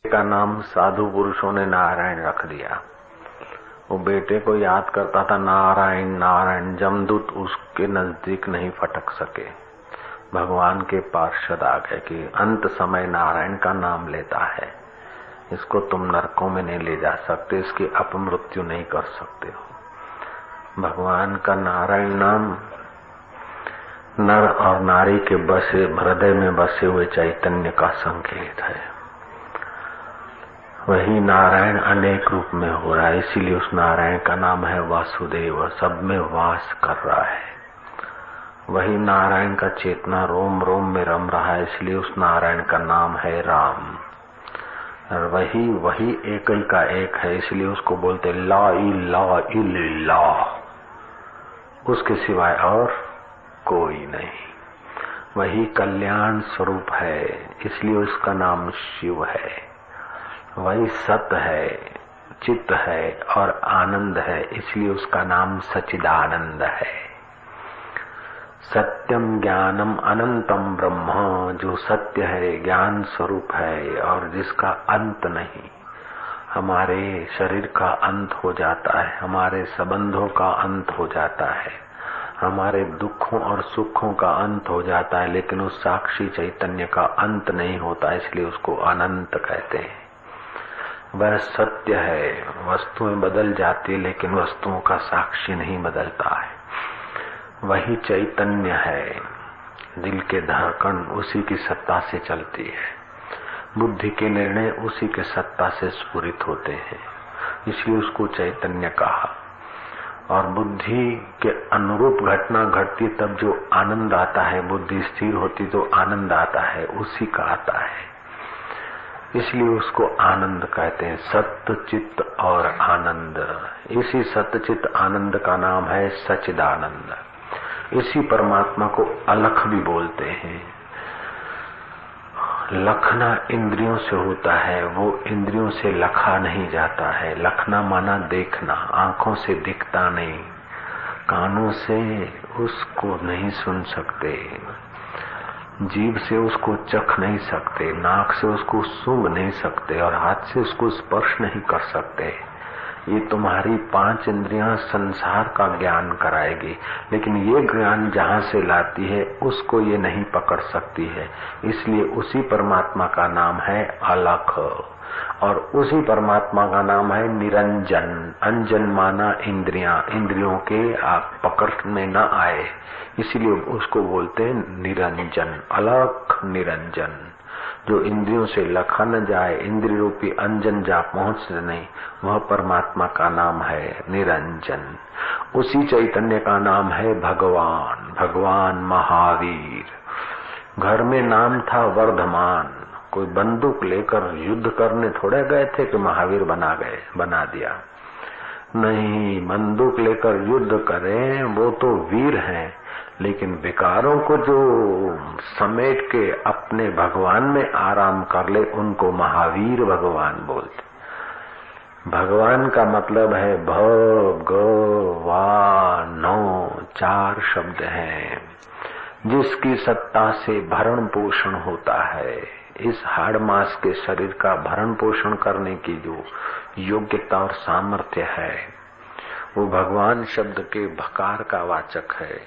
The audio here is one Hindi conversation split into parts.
का नाम साधु पुरुषों ने नारायण रख दिया। वो बेटे को याद करता था, नारायण नारायण। जमदूत उसके नजदीक नहीं फटक सके। भगवान के पार्षद आ गए कि अंत समय नारायण का नाम लेता है, इसको तुम नरकों में नहीं ले जा सकते, इसकी अपमृत्यु नहीं कर सकते हो। भगवान का नारायण नाम नर और नारी के बसे हृदय में बसे हुए चैतन्य का संकेत है। वही नारायण अनेक रूप में हो रहा है, इसीलिए उस नारायण का नाम है वासुदेव, सब में वास कर रहा है। वही नारायण का चेतना रोम रोम में रम रहा है, इसलिए उस नारायण का नाम है राम। और वही एक ही का एक है, इसलिए उसको बोलते ला इलाहा इल्लल्लाह, उसके सिवाय और कोई नहीं। वही कल्याण स्वरूप है, इसलिए उसका नाम शिव है। वही सत्य है, चित्त है और आनंद है, इसलिए उसका नाम सच्चिदानंद है। सत्यम ज्ञानम अनंतम ब्रह्म, जो सत्य है, ज्ञान स्वरूप है और जिसका अंत नहीं। हमारे शरीर का अंत हो जाता है, हमारे संबंधों का अंत हो जाता है, हमारे दुखों और सुखों का अंत हो जाता है, लेकिन उस साक्षी चैतन्य का अंत नहीं होता, इसलिए उसको अनंत कहते हैं। वह सत्य है, वस्तुएं बदल जाती है लेकिन वस्तुओं का साक्षी नहीं बदलता है। वही चैतन्य है, दिल के धड़कन उसी की सत्ता से चलती है, बुद्धि के निर्णय उसी के सत्ता से स्फुरित होते हैं, इसलिए उसको चैतन्य कहा। और बुद्धि के अनुरूप घटना घटती तब जो आनंद आता है, बुद्धि स्थिर होती तो आनंद आता है, उसी का आता है, इसलिए उसको आनंद कहते हैं। सत्य चित्त और आनंद, इसी सत्य चित्त आनंद का नाम है सच्चिदानंद। इसी परमात्मा को अलख भी बोलते हैं। लखना इंद्रियों से होता है, वो इंद्रियों से लखा नहीं जाता है। लखना माना देखना, आंखों से दिखता नहीं, कानों से उसको नहीं सुन सकते, जीभ से उसको चख नहीं सकते, नाक से उसको सूंघ नहीं सकते और हाथ से उसको स्पर्श नहीं कर सकते। ये तुम्हारी 5 इंद्रियां संसार का ज्ञान कराएगी, लेकिन ये ज्ञान जहाँ से लाती है उसको ये नहीं पकड़ सकती है, इसलिए उसी परमात्मा का नाम है अलख। और उसी परमात्मा का नाम है निरंजन। अंजन माना इंद्रियां, इंद्रियों के पकड़ में न आए, इसीलिए उसको बोलते हैं निरंजन, अलख निरंजन। जो इंद्रियों से लखा न जाए, इंद्रिय रूपी अंजन जा पहुंच नहीं, वह परमात्मा का नाम है निरंजन। उसी चैतन्य का नाम है भगवान, भगवान महावीर। घर में नाम था वर्धमान, कोई बंदूक लेकर युद्ध करने थोड़े गए थे कि महावीर बना दिया। नहीं, बंदूक लेकर युद्ध करें वो तो वीर हैं, लेकिन विकारों को जो समेट के अपने भगवान में आराम कर ले उनको महावीर भगवान बोलते। भगवान का मतलब है भगवानो, 4 शब्द हैं, जिसकी सत्ता से भरण पोषण होता है। इस हाड़ मास के शरीर का भरण पोषण करने की जो योग्यता और सामर्थ्य है वो भगवान शब्द के भकार का वाचक है।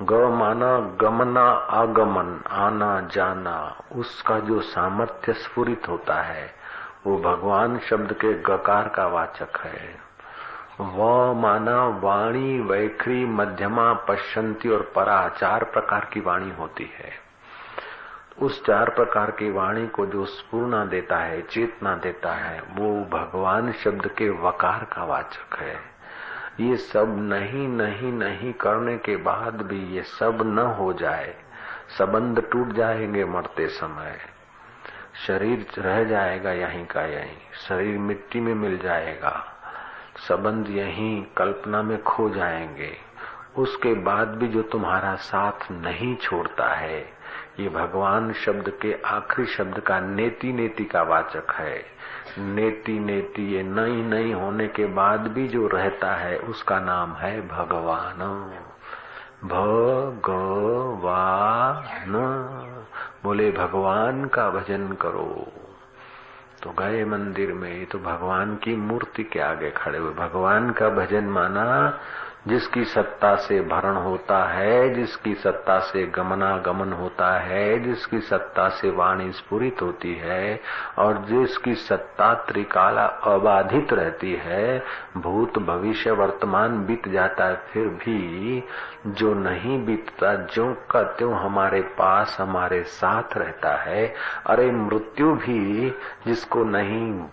ग माना गमना, आगमन, आना जाना, उसका जो सामर्थ्य स्फुरित होता है वो भगवान शब्द के गकार का वाचक है। व माना वाणी, वैखरी, मध्यमा, पश्चंती और परा, 4 प्रकार की वाणी होती है। उस 4 प्रकार की वाणी को जो स्फुरना देता है, चेतना देता है, वो भगवान शब्द के वकार का वाचक है। ये सब नहीं करने के बाद भी ये सब न हो जाए, संबंध टूट जाएंगे मरते समय, शरीर रह जाएगा यहीं का यहीं, शरीर मिट्टी में मिल जाएगा, संबंध यहीं कल्पना में खो जाएंगे, उसके बाद भी जो तुम्हारा साथ नहीं छोड़ता है, ये भगवान शब्द के आखिरी शब्द का नेति नेति का वाचक है। नेति नेति, ये नहीं होने के बाद भी जो रहता है उसका नाम है भगवान। भगवान, बोले भगवान का भजन करो। तो गए मंदिर में, तो भगवान की मूर्ति के आगे खड़े हुए। भगवान का भजन माना जिसकी सत्ता से भरण होता है, जिसकी सत्ता से गमनागमन होता है, जिसकी सत्ता से वाणी स्फुरित होती है और जिसकी सत्ता त्रिकाला अबाधित रहती है। भूत भविष्य वर्तमान बीत जाता है, फिर भी जो नहीं बीतता, ज्यों का त्यों हमारे पास हमारे साथ रहता है। अरे मृत्यु भी जिसको नहीं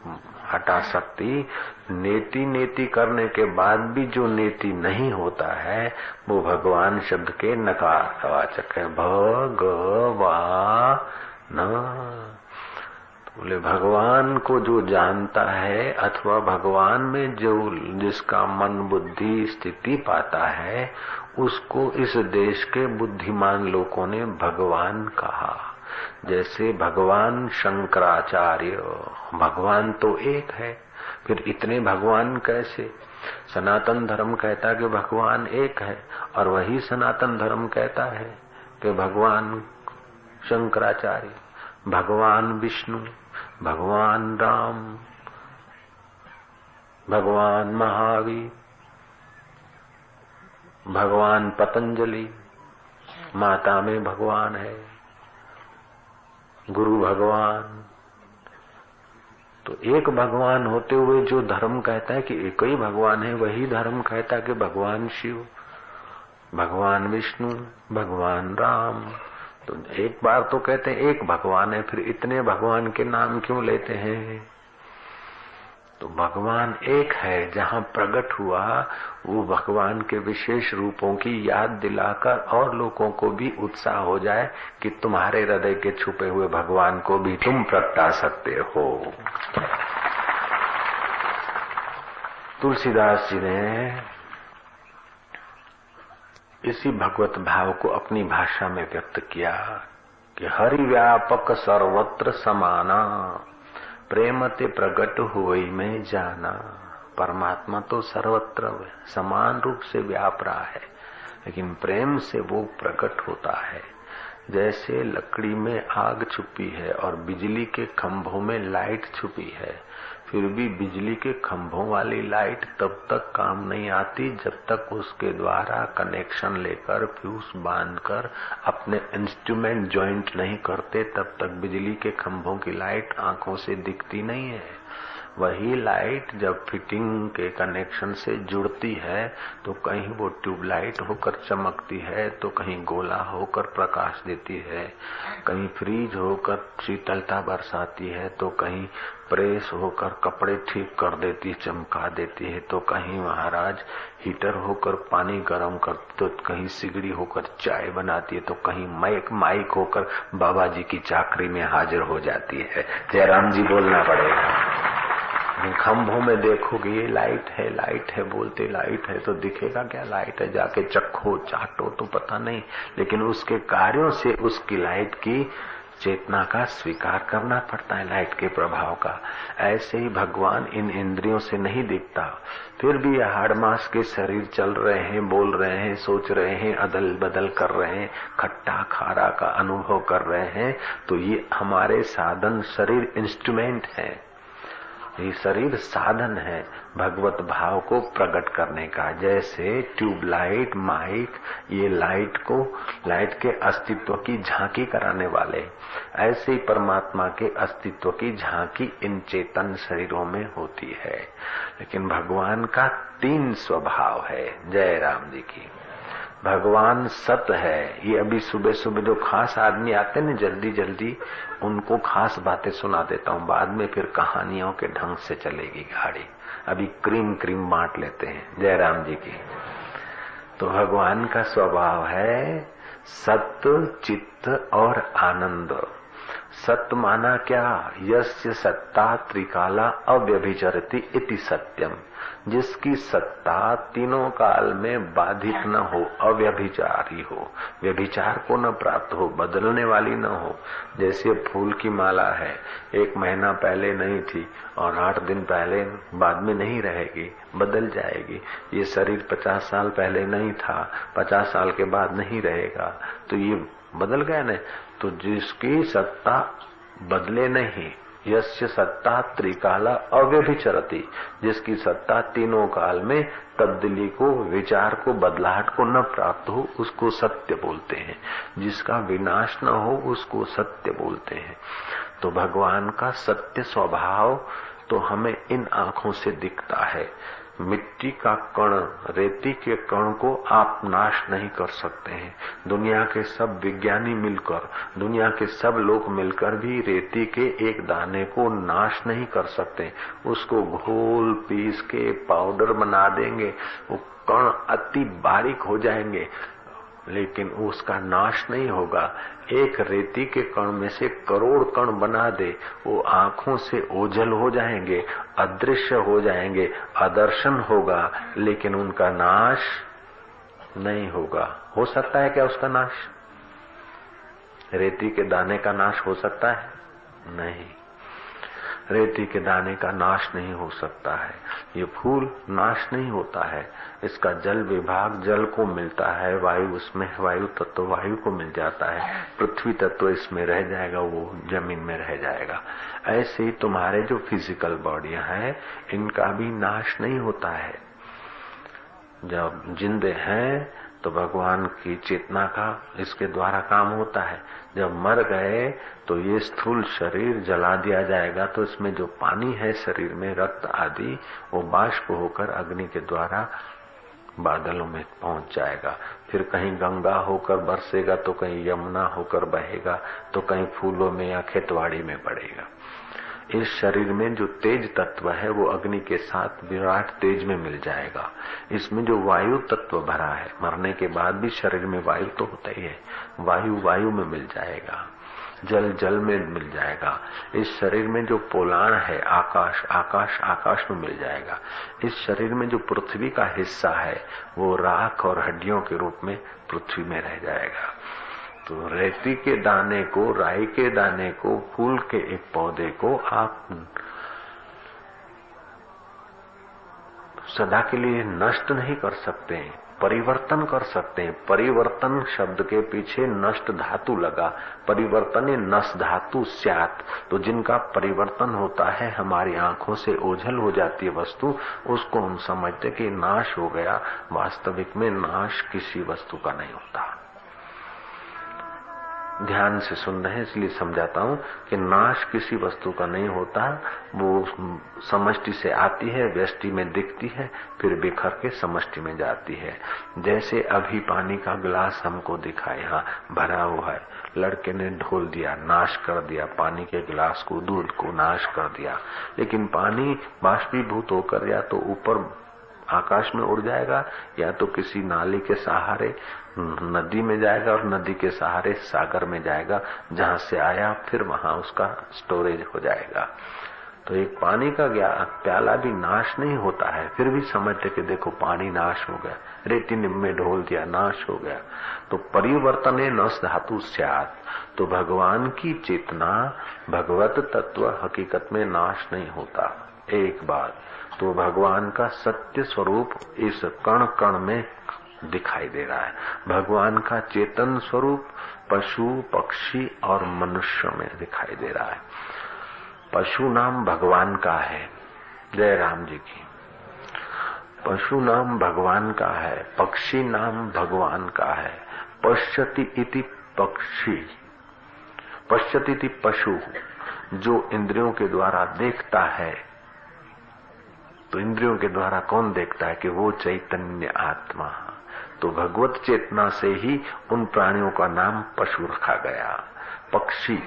हटा सकती, नेति नेति करने के बाद भी जो नेति नहीं होता है, वो भगवान शब्द के नकार वाचक है। भगवान, बोले भगवान को जो जानता है अथवा भगवान में जो जिसका मन बुद्धि स्थिति पाता है, उसको इस देश के बुद्धिमान लोगों ने भगवान कहा। जैसे भगवान शंकराचार्य, भगवान तो एक है, फिर इतने भगवान कैसे? सनातन धर्म कहता है कि भगवान एक है, और वही सनातन धर्म कहता है कि भगवान शंकराचार्य, भगवान विष्णु, भगवान राम, भगवान महावीर, भगवान पतंजलि, माता में भगवान है, गुरु भगवान। तो एक भगवान होते हुए जो धर्म कहता है कि एक ही भगवान है, वही धर्म कहता है कि भगवान शिव, भगवान विष्णु, भगवान राम। तो एक बार तो कहते हैं एक भगवान है, फिर इतने भगवान के नाम क्यों लेते हैं? तो भगवान एक है। जहाँ प्रकट हुआ वो भगवान के विशेष रूपों की याद दिलाकर और लोगों को भी उत्साह हो जाए कि तुम्हारे हृदय के छुपे हुए भगवान को भी तुम प्रगटा सकते हो। तुलसीदास जी ने इसी भगवत भाव को अपनी भाषा में व्यक्त किया कि हरि व्यापक सर्वत्र समाना, प्रेम ते प्रगट हुई में जाना। परमात्मा तो सर्वत्र समान रूप से व्याप रहा है, लेकिन प्रेम से वो प्रकट होता है। जैसे लकड़ी में आग छुपी है और बिजली के खंभों में लाइट छुपी है, फिर भी बिजली के खंभों वाली लाइट तब तक काम नहीं आती जब तक उसके द्वारा कनेक्शन लेकर फ्यूज बांधकर अपने इंस्ट्रूमेंट जॉइंट नहीं करते, तब तक बिजली के खंभों की लाइट आंखों से दिखती नहीं है। वही लाइट जब फिटिंग के कनेक्शन से जुड़ती है तो कहीं वो ट्यूबलाइट होकर चमकती है, तो कहीं गोला होकर प्रकाश देती है, कहीं फ्रीज होकर शीतलता बरसाती है, तो कहीं प्रेस होकर कपड़े ठीक कर देती, चमका देती है, तो कहीं महाराज हीटर होकर पानी गर्म कर, तो कहीं सिगड़ी होकर चाय बनाती है, तो कहीं माइक होकर बाबा जी की चाकरी में हाजिर हो जाती है। जयराम जी बोलना पड़ेगा। खंभों में देखोगे ये लाइट है बोलते लाइट है, तो दिखेगा क्या लाइट है? जाके चखो चाटो तो पता नहीं, लेकिन उसके कार्यों से उसकी लाइट की चेतना का स्वीकार करना पड़ता है, लाइट के प्रभाव का। ऐसे ही भगवान इन इंद्रियों से नहीं दिखता, फिर भी ये हाड़ मांस के शरीर चल रहे हैं, बोल रहे हैं, सोच रहे हैं, अदल बदल कर रहे हैं, खट्टा खारा का अनुभव कर रहे हैं। तो ये हमारे साधन, शरीर इंस्ट्रूमेंट है, ये शरीर साधन है भगवत भाव को प्रकट करने का। जैसे ट्यूबलाइट, माइक, ये लाइट के अस्तित्व की झांकी कराने वाले, ऐसे ही परमात्मा के अस्तित्व की झांकी इन चेतन शरीरों में होती है। लेकिन भगवान का 3 स्वभाव है। जय राम जी की। भगवान सत है। ये अभी सुबह सुबह जो खास आदमी आते हैं ना, जल्दी जल्दी उनको खास बातें सुना देता हूँ, बाद में फिर कहानियों के ढंग से चलेगी गाड़ी। अभी क्रीम बांट लेते हैं। जय राम जी की। तो भगवान का स्वभाव है सत्य, चित्त और आनंद। सत्य माना क्या? यस्य सत्ता त्रिकाला अव्यभिचरति इति सत्यम। जिसकी सत्ता तीनों काल में बाधित न हो, अव्यभिचारी हो, व्यभिचार को न प्राप्त हो, बदलने वाली न हो। जैसे फूल की माला है, 1 महीना पहले नहीं थी और 8 दिन पहले बाद में नहीं रहेगी, बदल जाएगी। ये शरीर 50 साल पहले नहीं था, 50 साल के बाद नहीं रहेगा, तो ये बदल गया न। तो जिसकी सत्ता बदले नहीं, यस्य सत्ता त्रिकाला अव्यभिचरति, जिसकी सत्ता तीनों काल में तब्दीली को, विचार को, बदलाहट को न प्राप्त हो उसको सत्य बोलते हैं। जिसका विनाश न हो उसको सत्य बोलते हैं। तो भगवान का सत्य स्वभाव तो हमें इन आंखों से दिखता है। मिट्टी का कण, रेती के कण को आप नाश नहीं कर सकते हैं। दुनिया के सब विज्ञानी मिलकर, दुनिया के सब लोग मिलकर भी रेती के एक दाने को नाश नहीं कर सकते। उसको घोल पीस के पाउडर बना देंगे, वो कण अति बारीक हो जाएंगे, लेकिन उसका नाश नहीं होगा। एक रेती के कण में से करोड़ कण बना दे, वो आंखों से ओझल हो जाएंगे, अदृश्य हो जाएंगे, अदर्शन होगा, लेकिन उनका नाश नहीं होगा। हो सकता है क्या उसका नाश? रेती के दाने का नाश हो सकता है? नहीं, रेती के दाने का नाश नहीं हो सकता है। ये फूल नाश नहीं होता है, इसका जल विभाग जल को मिलता है, वायु उसमें, वायु तत्व वायु को मिल जाता है, पृथ्वी तत्व इसमें रह जाएगा, वो जमीन में रह जाएगा। ऐसे ही तुम्हारे जो फिजिकल बॉडियां हैं, इनका भी नाश नहीं होता है। जब जिंदे हैं तो भगवान की चेतना का इसके द्वारा काम होता है। जब मर गए तो ये स्थूल शरीर जला दिया जाएगा, तो इसमें जो पानी है शरीर में, रक्त आदि, वो बाष्प होकर अग्नि के द्वारा बादलों में पहुंच जाएगा। फिर कहीं गंगा होकर बरसेगा, तो कहीं यमुना होकर बहेगा, तो कहीं फूलों में या खेतवाड़ी में पड़ेगा। इस शरीर में जो तेज तत्व है वो अग्नि के साथ विराट तेज में मिल जाएगा। इसमें जो वायु तत्व भरा है, मरने के बाद भी शरीर में वायु तो होता ही है, वायु वायु में मिल जाएगा, जल जल में मिल जाएगा। इस शरीर में जो पोलाण है, आकाश आकाश आकाश में मिल जाएगा। इस शरीर में जो पृथ्वी का हिस्सा है वो राख और हड्डियों के रूप में पृथ्वी में रह जाएगा। तो रेती के दाने को, राई के दाने को, फूल के एक पौधे को आप सदा के लिए नष्ट नहीं कर सकते, परिवर्तन कर सकते हैं। परिवर्तन शब्द के पीछे नष्ट धातु लगा, परिवर्तने नस धातु स्यात्। तो जिनका परिवर्तन होता है, हमारी आंखों से ओझल हो जाती है वस्तु, उसको हम समझते कि नाश हो गया। वास्तविक में नाश किसी वस्तु का नहीं होता। ध्यान से सुन रहे हैं इसलिए समझाता हूं कि नाश किसी वस्तु का नहीं होता। वो समष्टि से आती है, व्यष्टि में दिखती है, फिर बिखर के समष्टि में जाती है। जैसे अभी पानी का गिलास हमको दिखा, यहाँ भरा हुआ है, लड़के ने ढोल दिया, नाश कर दिया, पानी के गिलास को, दूध को नाश कर दिया। लेकिन पानी बाष्पीभूत होकर या तो ऊपर आकाश में उड़ जाएगा, या तो किसी नाली के सहारे नदी में जाएगा, और नदी के सहारे सागर में जाएगा, जहां से आया फिर वहां उसका स्टोरेज हो जाएगा। तो एक पानी का प्याला भी नाश नहीं होता है, फिर भी समझते कि देखो पानी नाश हो गया, रेती में ढोल दिया, नाश हो गया। तो परिवर्तने नस धातु स्यात्। तो भगवान की चेतना, भगवत तत्व हकीकत में नाश नहीं होता। एक बात तो भगवान का सत्य स्वरूप इस कण कण में दिखाई दे रहा है। भगवान का चेतन स्वरूप पशु, पक्षी और मनुष्य में दिखाई दे रहा है। पशु नाम भगवान का है, जय राम जी की। पशु नाम भगवान का है, पक्षी नाम भगवान का है। पश्यति इति पक्षी, पश्यति इति पशु, जो इंद्रियों के द्वारा देखता है। तो इंद्रियों के द्वारा कौन देखता है? कि वो चैतन्य आत्मा। तो भगवत चेतना से ही उन प्राणियों का नाम पशु रखा गया। पक्षी,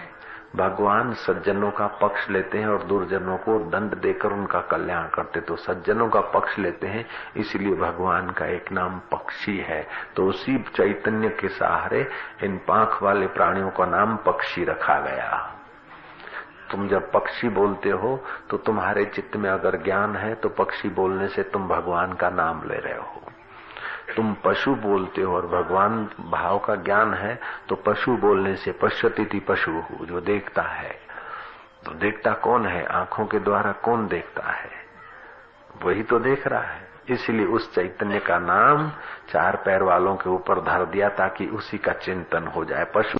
भगवान सज्जनों का पक्ष लेते हैं और दुर्जनों को दंड देकर उनका कल्याण करते। तो सज्जनों का पक्ष लेते हैं, इसलिए भगवान का एक नाम पक्षी है। तो उसी चैतन्य के सहारे इन पांख वाले प्राणियों का नाम पक्षी रखा गया। तुम जब पक्षी बोलते हो तो तुम्हारे चित्त में अगर ज्ञान है तो पक्षी बोलने से तुम भगवान का नाम ले रहे हो। तुम पशु बोलते हो और भगवान भाव का ज्ञान है तो पशु बोलने से पश्यति पशु, जो देखता है। तो देखता कौन है? आंखों के द्वारा कौन देखता है? वही तो देख रहा है। इसलिए उस चैतन्य का नाम चार पैर वालों के ऊपर धर दिया ताकि उसी का चिंतन हो जाए। पशु